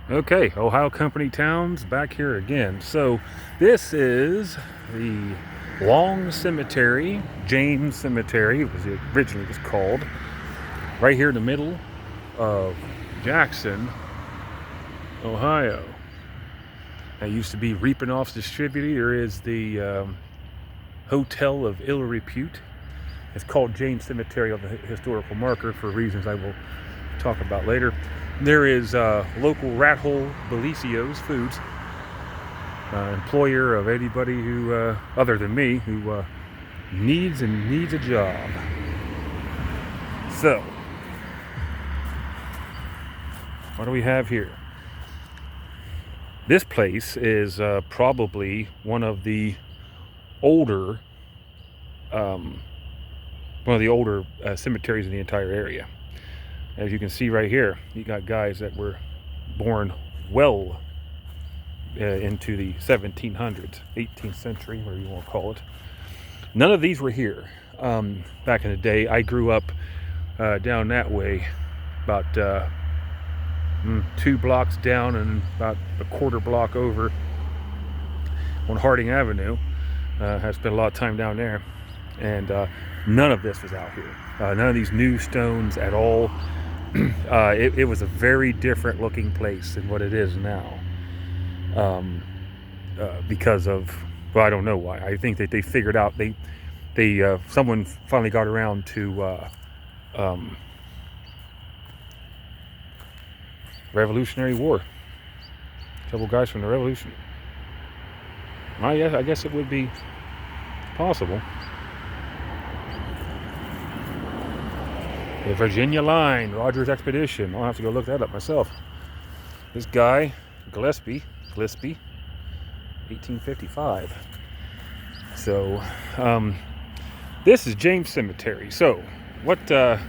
Okay, Ohio Company Towns back here again. So this is the Long Cemetery, James Cemetery, it was originally was called, right here in the middle of Jackson, Ohio. That used to be Reaping-Off's distributor. There is the Hotel of Ill Repute. It's called James Cemetery on the historical marker for reasons I will talk about later. There is local Rat Hole Bellicio's Foods, employer of anybody who, other than me, who needs a job. So, what do we have here? This place is probably one of the older, cemeteries in the entire area. As you can see right here, you got guys that were born well into the 1700s, 18th century, whatever you want to call it. None of these were here back in the day. I grew up down that way, about 2 blocks down and about a quarter block over on Harding Avenue. I spent a lot of time down there, and none of this was out here. None of these new stones at all. It was a very different looking place than what it is now, because of, well, I don't know why. I think that they figured out, someone finally got around to Revolutionary War. A couple guys from the Revolution. I guess it would be possible. The Virginia Line, Rogers Expedition. I'll have to go look that up myself. This guy, Gillespie, 1855. So, this is James Cemetery. So, what, oh,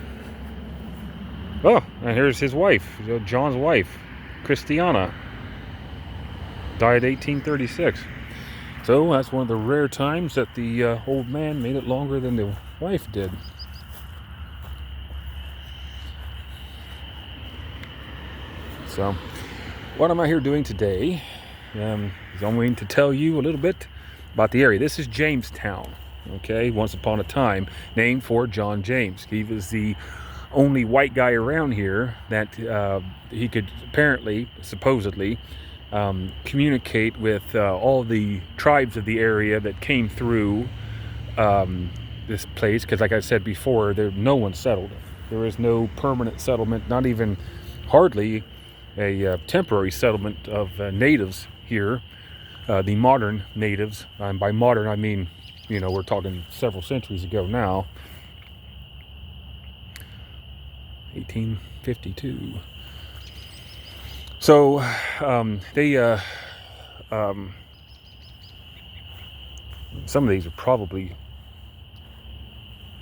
and here's his wife, John's wife, Christiana. Died 1836. So, that's one of the rare times that the old man made it longer than the wife did. So, what am I here doing today? I'm going to tell you a little bit about the area. This is Jamestown, okay? Once upon a time, named for John James. He was the only white guy around here that he could apparently, supposedly, communicate with all the tribes of the area that came through this place. Because, like I said before, no one settled. There is no permanent settlement, not even hardly a temporary settlement of natives here, the modern natives. By modern, I mean, we're talking several centuries ago now. 1852. So some of these are probably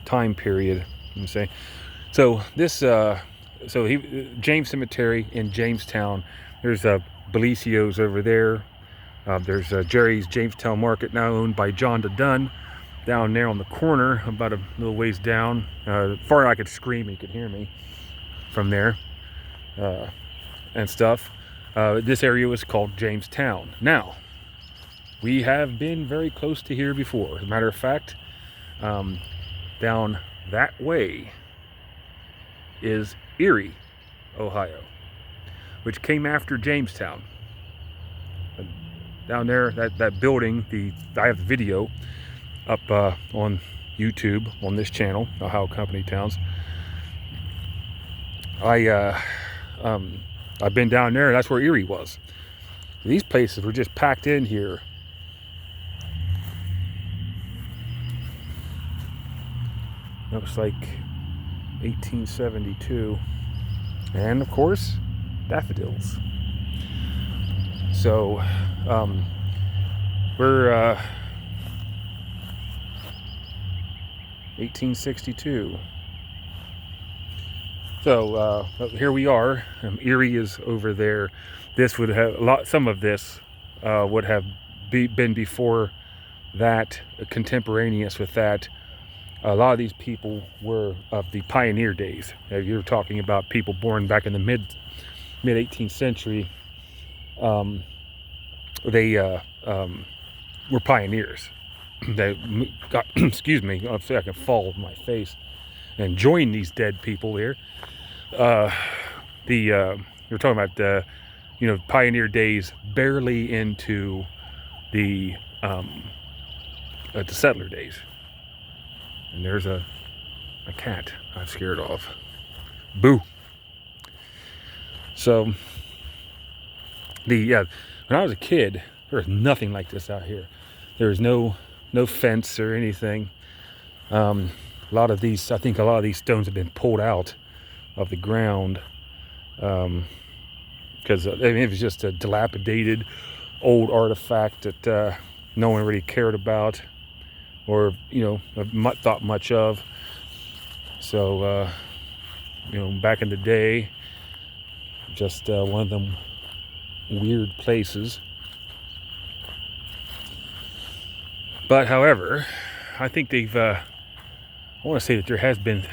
time period. Let me say. So this. James Cemetery in Jamestown. There's Bellicio's over there. There's Jerry's Jamestown Market, now owned by John Dunn, down there on the corner, about a little ways down. Far I could scream, you could hear me from there, and stuff. This area was called Jamestown. Now, we have been very close to here before. As a matter of fact, down that way is Erie, Ohio, which came after Jamestown. Down there, that building, I have the video up on YouTube on this channel, Ohio Company Towns. I've been down there, and that's where Erie was. These places were just packed in here. Looks like 1872, and of course daffodils. So we're 1862. So here we are. Erie is over there. This would have some of this would have been before that, contemporaneous with that. A lot of these people were of the pioneer days. You're talking about people born back in the mid 18th century. they were pioneers. They got, excuse me, I feel like I can fall with my face, and join these dead people here. We're talking about pioneer days, barely into the settler days. And there's a cat I'm scared of. Boo. So when I was a kid, there was nothing like this out here. There was no fence or anything. I think a lot of these stones have been pulled out of the ground because it was just a dilapidated old artifact that no one really cared about or thought much of. So back in the day, just one of them weird places. But however, I think I want to say that there has been,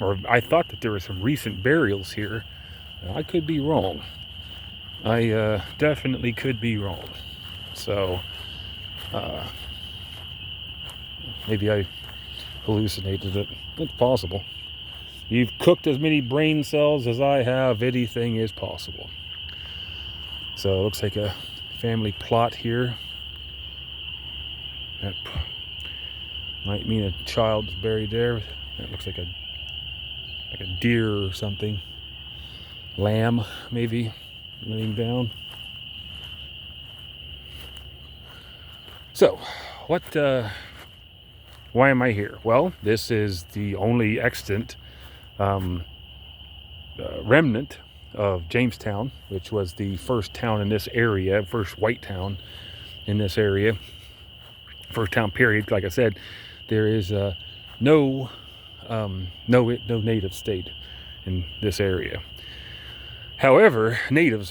or I thought that there were some recent burials here. I could be wrong. I definitely could be wrong. So maybe I hallucinated it. It's possible. You've cooked as many brain cells as I have. Anything is possible. So it looks like a family plot here. That might mean a child's buried there. That looks like a deer or something. Lamb, maybe, laying down. So, why am I here? Well, this is the only extant remnant of Jamestown, which was the first town in this area, first white town in this area, first town period. Like I said, there is no native state in this area. However,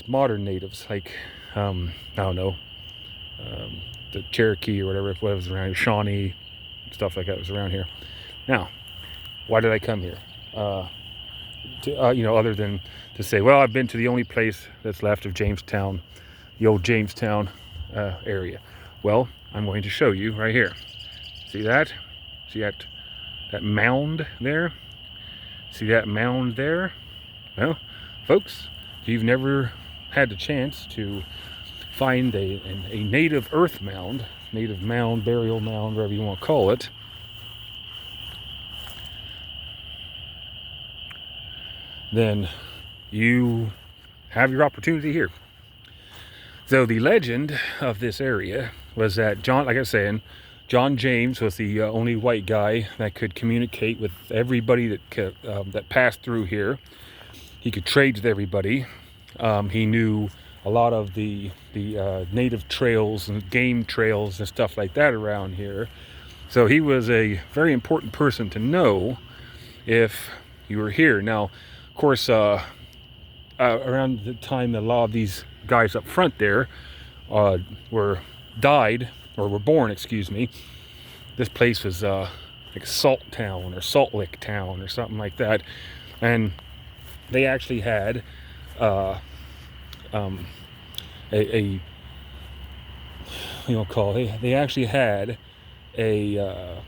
modern natives, like I don't know, the Cherokee or whatever, what was around here, Shawnee, stuff like that was around here. Now, why did I come here? Other than to say, well, I've been to the only place that's left of Jamestown, the old Jamestown area. Well, I'm going to show you right here. See that? See that mound there? See that mound there? Well, folks, if you've never had the chance to find a native earth mound, burial mound, whatever you want to call it, then you have your opportunity here. So the legend of this area was that John James was the only white guy that could communicate with everybody that passed through here. He could trade with everybody. He knew a lot of the native trails and game trails and stuff like that around here. So he was a very important person to know if you were here. Now, of course, around the time that a lot of these guys up front there were born, this place was like a salt town or salt lick town or something like that. And they actually had they actually had a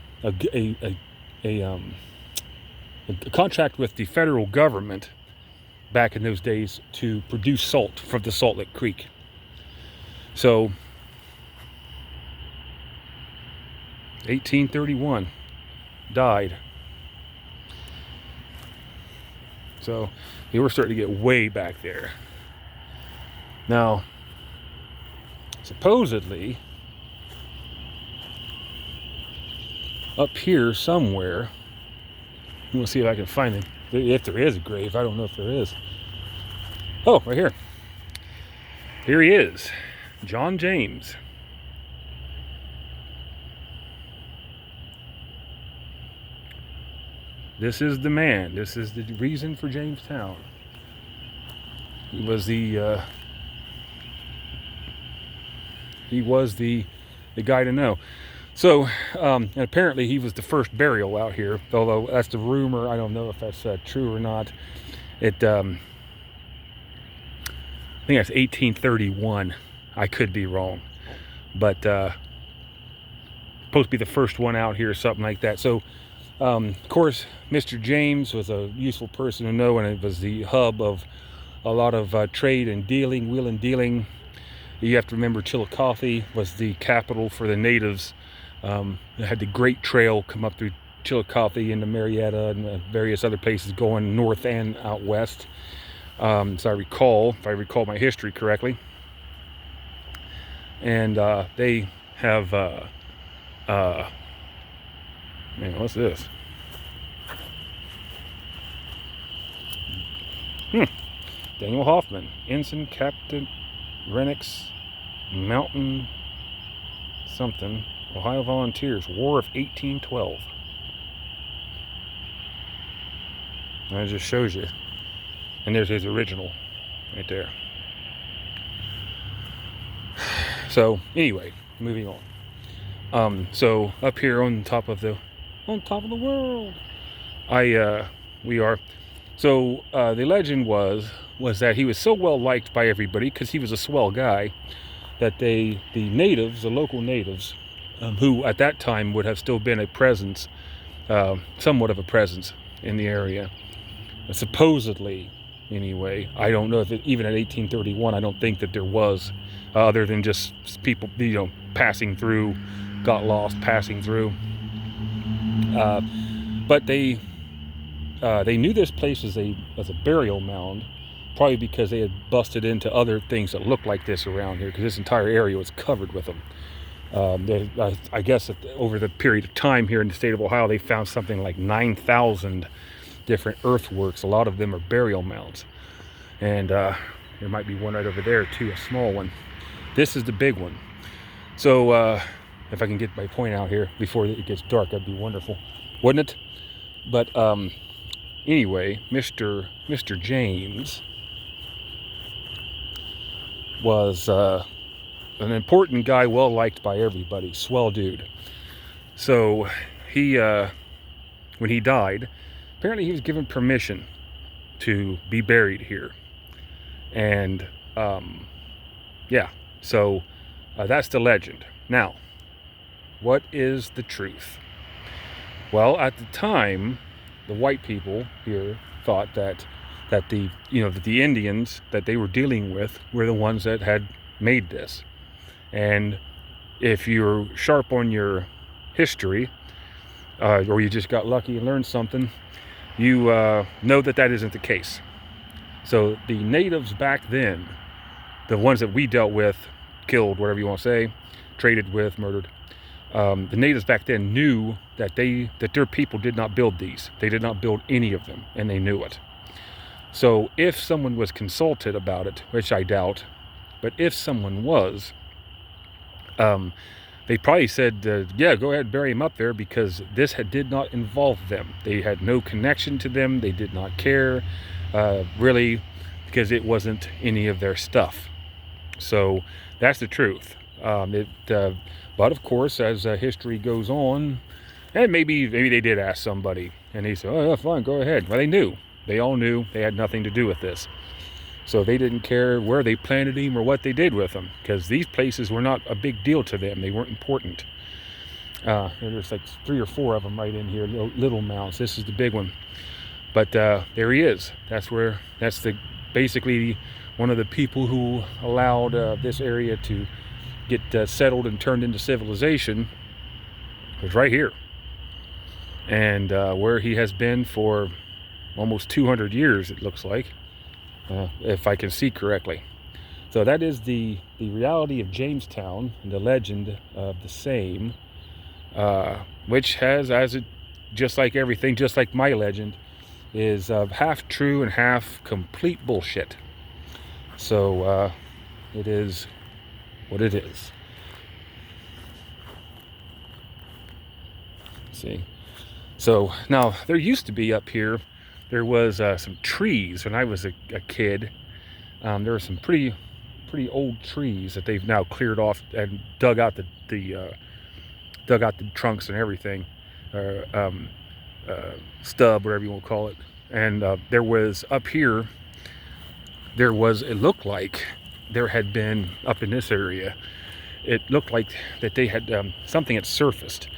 contract with the federal government back in those days to produce salt from the Salt Lick Creek. So 1831 died. So they were starting to get way back there. Now, supposedly up here somewhere, I'm gonna see if I can find it. If there is a grave, I don't know if there is. Oh, right here. Here he is, John James. This is the man. This is the reason for Jamestown. He was the guy to know. So, and apparently he was the first burial out here, although that's the rumor. I don't know if that's true or not. think that's 1831. I could be wrong, but supposed to be the first one out here, something like that. So, of course, Mr. James was a useful person to know, and it was the hub of a lot of trade and dealing, wheel and dealing. You have to remember Chillicothe was the capital for the natives. They had the Great Trail come up through Chillicothe into Marietta and various other places going north and out west. So if I recall my history correctly. And they have, man, what's this? Daniel Hoffman, Ensign Captain Renix, Mountain something, Ohio Volunteers, War of 1812. And it just shows you. And there's his original right there. So anyway, moving on. So up here on top of the world, we are. So the legend was that he was so well liked by everybody because he was a swell guy that the natives, the local natives, who at that time would have still been a presence, somewhat of a presence in the area, supposedly. Anyway, I don't know if even at 1831, I don't think that there was, other than just people, passing through, got lost passing through. But they knew this place as a burial mound, probably because they had busted into other things that looked like this around here, because this entire area was covered with them. I guess over the period of time here in the state of Ohio, they found something like 9,000 different earthworks. A lot of them are burial mounds, and there might be one right over there too, a small one. This is the big one. So if I can get my point out here before it gets dark, that'd be wonderful, wouldn't it? But anyway, Mr. James was an important guy, well liked by everybody, swell dude. So he when he died, apparently he was given permission to be buried here. And yeah, so that's the legend. Now, what is the truth? Well, at the time, the white people here thought that the Indians that they were dealing with were the ones that had made this. And if you're sharp on your history, or you just got lucky and learned something, you know that isn't the case. So the natives back then, the ones that we dealt with, killed, whatever you want to say, traded with, murdered, the natives back then knew that their people did not build these. They did not build any of them, and they knew it. So if someone was consulted about it, which I doubt, but if someone was, they probably said, yeah, go ahead and bury him up there, because this did not involve them. They had no connection to them. They did not care, really, because it wasn't any of their stuff. So that's the truth. But of course, as history goes on, and maybe they did ask somebody, and he said, oh, yeah, fine, go ahead. Well, they knew. They all knew they had nothing to do with this. So they didn't care where they planted him or what they did with him, because these places were not a big deal to them. They weren't important. There's like 3 or 4 of them right in here, little mounds. This is the big one. But there he is. That's basically one of the people who allowed this area to get settled and turned into civilization. Was right here. And where he has been for almost 200 years, it looks like. If I can see correctly. So that is the reality of Jamestown and the legend of the same, which has, just like everything, just like my legend, is half true and half complete bullshit. So it is what it is. See? So now there used to be up here, there was some trees when I was a kid. There were some pretty old trees that they've now cleared off and dug out the trunks and everything, stub, whatever you want to call it. And there was up here, it looked like there had been up in this area. It looked like that they had something had surfaced,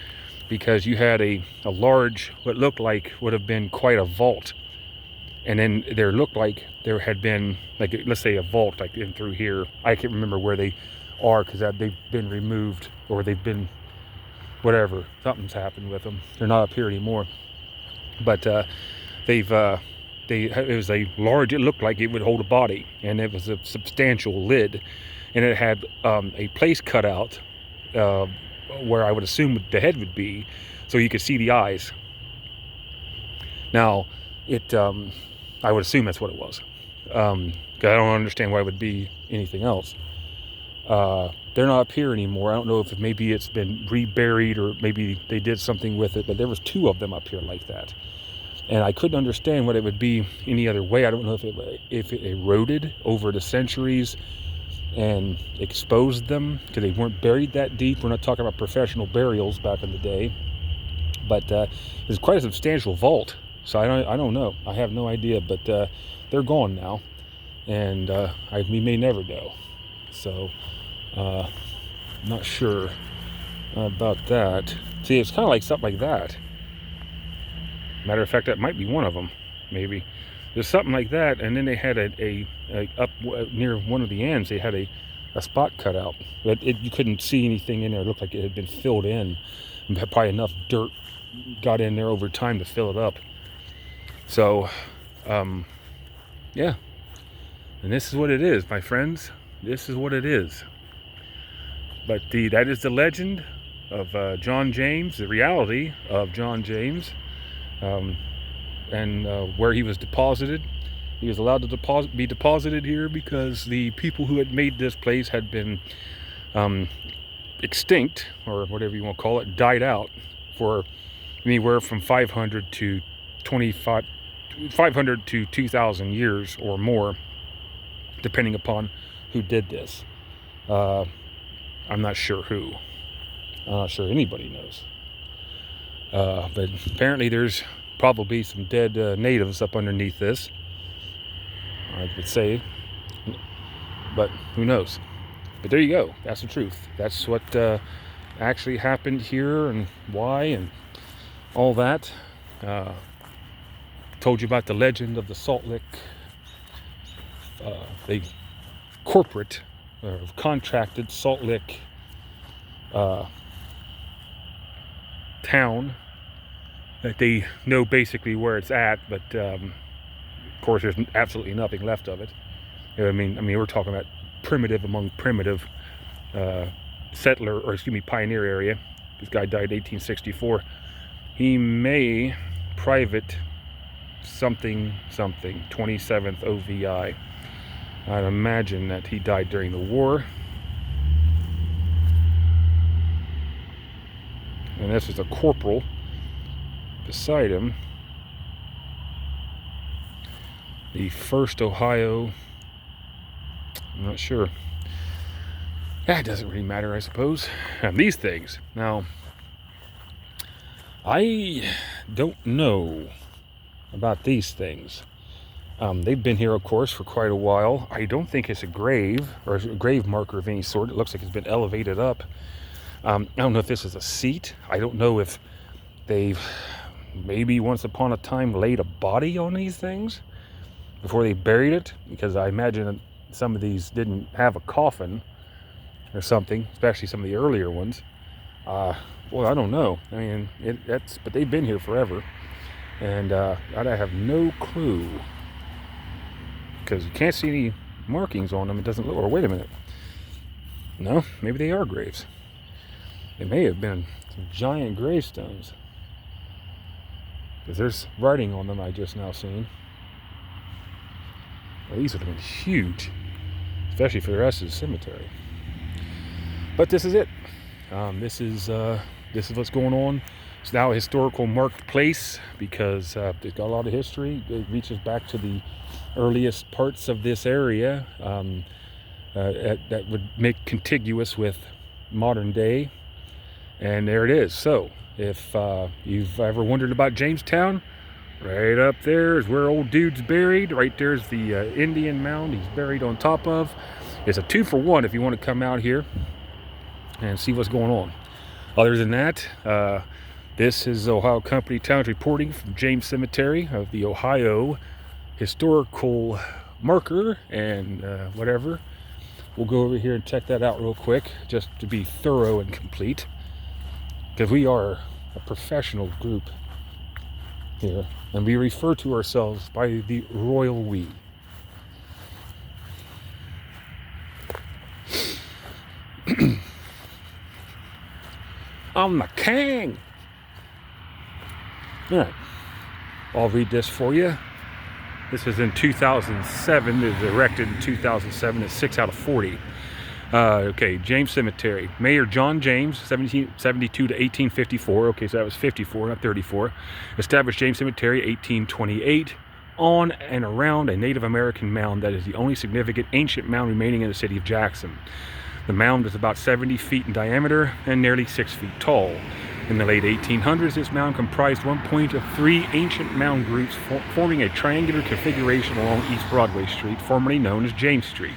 because you had a large, what looked like would have been quite a vault, and then there looked like there had been, like, let's say a vault like in through here. I can't remember where they are, because they've been removed, or they've been whatever, something's happened with them. They're not up here anymore. But it was a large, it looked like it would hold a body, and it was a substantial lid, and it had a place cut out where I would assume the head would be, so you could see the eyes. Now, I would assume that's what it was. 'Cause I don't understand why it would be anything else. They're not up here anymore. I don't know if maybe it's been reburied, or maybe they did something with it, but there was 2 of them up here like that. And I couldn't understand what it would be any other way. I don't know if it eroded over the centuries and exposed them, because they weren't buried that deep. We're not talking about professional burials back in the day. But it's quite a substantial vault. So I don't know. I have no idea. But they're gone now, and we may never know. So not sure about that. See, it's kind of like something like that. Matter of fact, that might be one of them. Maybe there's something like that, and then they had a up near one of the ends. They had a spot cut out, but you couldn't see anything in there. It looked like it had been filled in, and probably enough dirt got in there over time to fill it up. So, yeah. And this is what it is, my friends. This is what it is. But that is the legend of John James, the reality of John James, and where he was deposited. He was allowed to be deposited here because the people who had made this place had been extinct, or whatever you want to call it, died out for anywhere from 500 to 2,000 years or more, depending upon who did this. I'm not sure who. I'm not sure anybody knows. But apparently there's probably some dead natives up underneath this, I would say. But who knows? But there you go. That's the truth. That's what actually happened here, and why, and all that. Told you about the legend of the Salt Lick, the corporate or contracted Salt Lick town, that they know basically where it's at, but of course there's absolutely nothing left of it. I mean we're talking about primitive among primitive settler, or excuse me, pioneer area. This guy died 1864. He may private something 27th OVI. I'd imagine that he died during the war. And this is a corporal beside him. The 1st Ohio. I'm not sure. That doesn't really matter, I suppose. These things. Now, I don't know about these things. They've been here, of course, for quite a while. I don't think it's a grave, or a grave marker of any sort. It looks like it's been elevated up. I don't know if this is a seat. I don't know if they've maybe once upon a time laid a body on these things before they buried it, because I imagine that some of these didn't have a coffin or something, especially some of the earlier ones. Well, I don't know. I mean, but they've been here forever, and I have no clue, because you can't see any markings on them. It doesn't look. Or wait a minute. No, maybe they are graves. They may have been some giant gravestones, because there's writing on them I just now seen. Well, these would have been huge, especially for the rest of the cemetery. But this is it. This is what's going on. It's now a historical marked place, because it's got a lot of history. It reaches back to the earliest parts of this area that would make contiguous with modern day. And there it is. So if you've ever wondered about Jamestown, right up there is where old dude's buried. Right there's the Indian Mound he's buried on top of. it's a 2-for-1 if you want to come out here and see what's going on. Other than that, this is Ohio Company Towns reporting from James Cemetery of the Ohio Historical Marker and whatever. We'll go over here and check that out real quick, just to be thorough and complete, because we are a professional group here, and we refer to ourselves by the royal we. I'm the king. All right, I'll read this for you. This is in 2007. It was erected in 2007. It's 6 out of 40. Okay, James Cemetery. Mayor John James, 1772 to 1854. Okay, so that was 54, not 34. Established James Cemetery, 1828, on and around a Native American mound that is the only significant ancient mound remaining in the city of Jackson. The mound is about 70 feet in diameter and nearly 6 feet tall. In the late 1800s, this mound comprised one point of 3 ancient mound groups forming a triangular configuration along East Broadway Street, formerly known as James Street.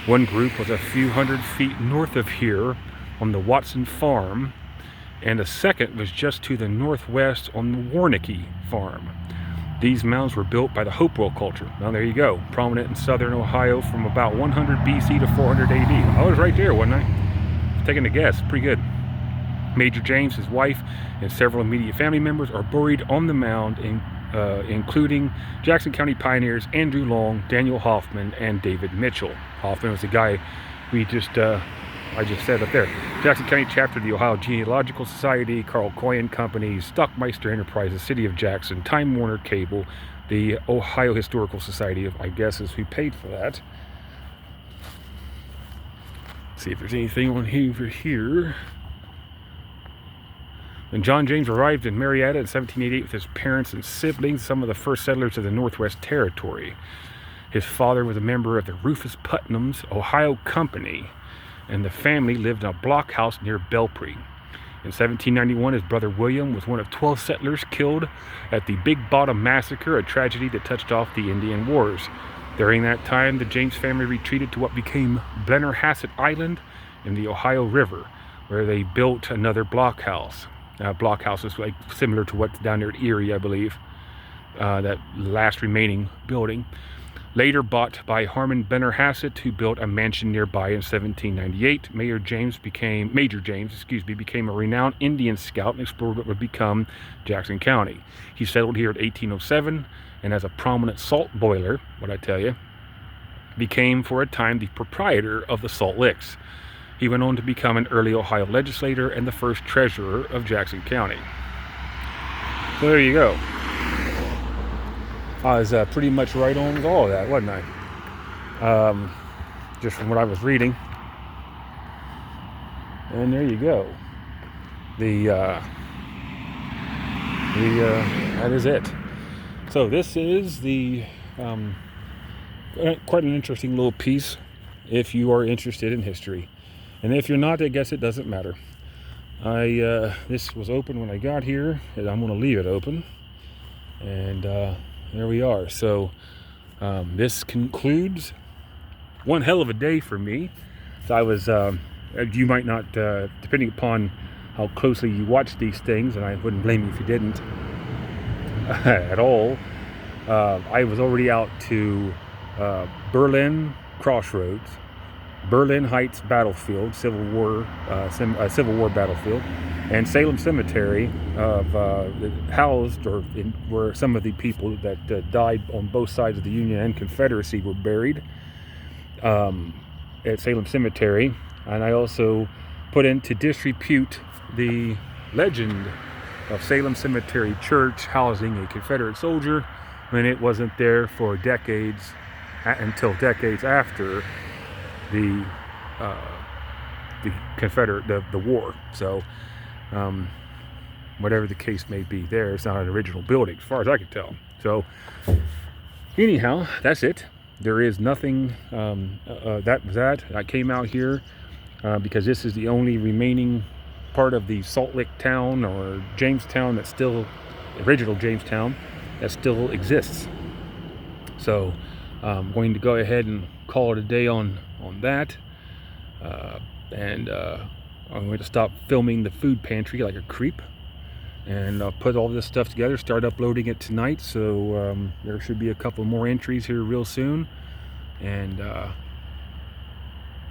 One group was a few hundred feet north of here on the Watson Farm, and a second was just to the northwest on the Warnicki Farm. These mounds were built by the Hopewell culture. Now there you go, prominent in southern Ohio from about 100 BC to 400 AD. I was right there, wasn't I? Taking a guess, pretty good. Major James, his wife, and several immediate family members are buried on the mound, including Jackson County pioneers Andrew Long, Daniel Hoffman, and David Mitchell. Hoffman was the guy I just said up there. Jackson County chapter of the Ohio Genealogical Society, Carl Coyan Company, Stockmeister Enterprises, City of Jackson, Time Warner Cable, the Ohio Historical Society, I guess is who paid for that. Let's see if there's anything on here. When John James arrived in Marietta in 1788 with his parents and siblings, some of the first settlers of the Northwest Territory. His father was a member of the Rufus Putnam's Ohio Company, and the family lived in a blockhouse near Belpre. In 1791, his brother William was one of 12 settlers killed at the Big Bottom Massacre, a tragedy that touched off the Indian Wars. During that time, the James family retreated to what became Blennerhassett Island in the Ohio River, where they built another blockhouse. Blockhouse is like similar to what's down there at Erie, I believe, that last remaining building. Later bought by Harmon Blennerhassett, who built a mansion nearby in 1798. Major James became a renowned Indian scout and explored what would become Jackson County. He settled here in 1807, and as a prominent salt boiler, what I tell you, became for a time the proprietor of the Salt Licks. He went on to become an early Ohio legislator and the first treasurer of Jackson County. So there you go. I was pretty much right on with all of that, wasn't I? Just from what I was reading. And there you go. That is it. So this is the quite an interesting little piece if you are interested in history. And if you're not, I guess it doesn't matter. This was open when I got here, and I'm going to leave it open. And there we are. So this concludes one hell of a day for me. So I was, you might not, depending upon how closely you watch these things, and I wouldn't blame you if you didn't at all. I was already out to Berlin Crossroads, Berlin Heights Battlefield, Civil War battlefield, and Salem Cemetery where some of the people that died on both sides of the Union and Confederacy were buried at Salem Cemetery. And I also put in to disrepute the legend of Salem Cemetery Church housing a Confederate soldier when it wasn't there for decades, until decades after the war. So whatever the case may be there, it's not an original building as far as I can tell. So anyhow, that's it. There is nothing I came out here because this is the only remaining part of the Salt Lick town or Jamestown that's still original Jamestown that still exists. So I'm going to go ahead and call it a day on on that. And I'm going to stop filming the food pantry like a creep, and I'll put all this stuff together, start uploading it tonight. So there should be a couple more entries here real soon. And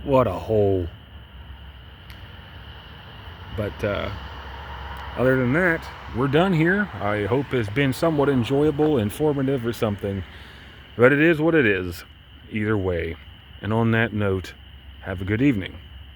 what a hole. But other than that, we're done here. I hope it's been somewhat enjoyable, informative, or something. But it is what it is, either way. And on that note, have a good evening.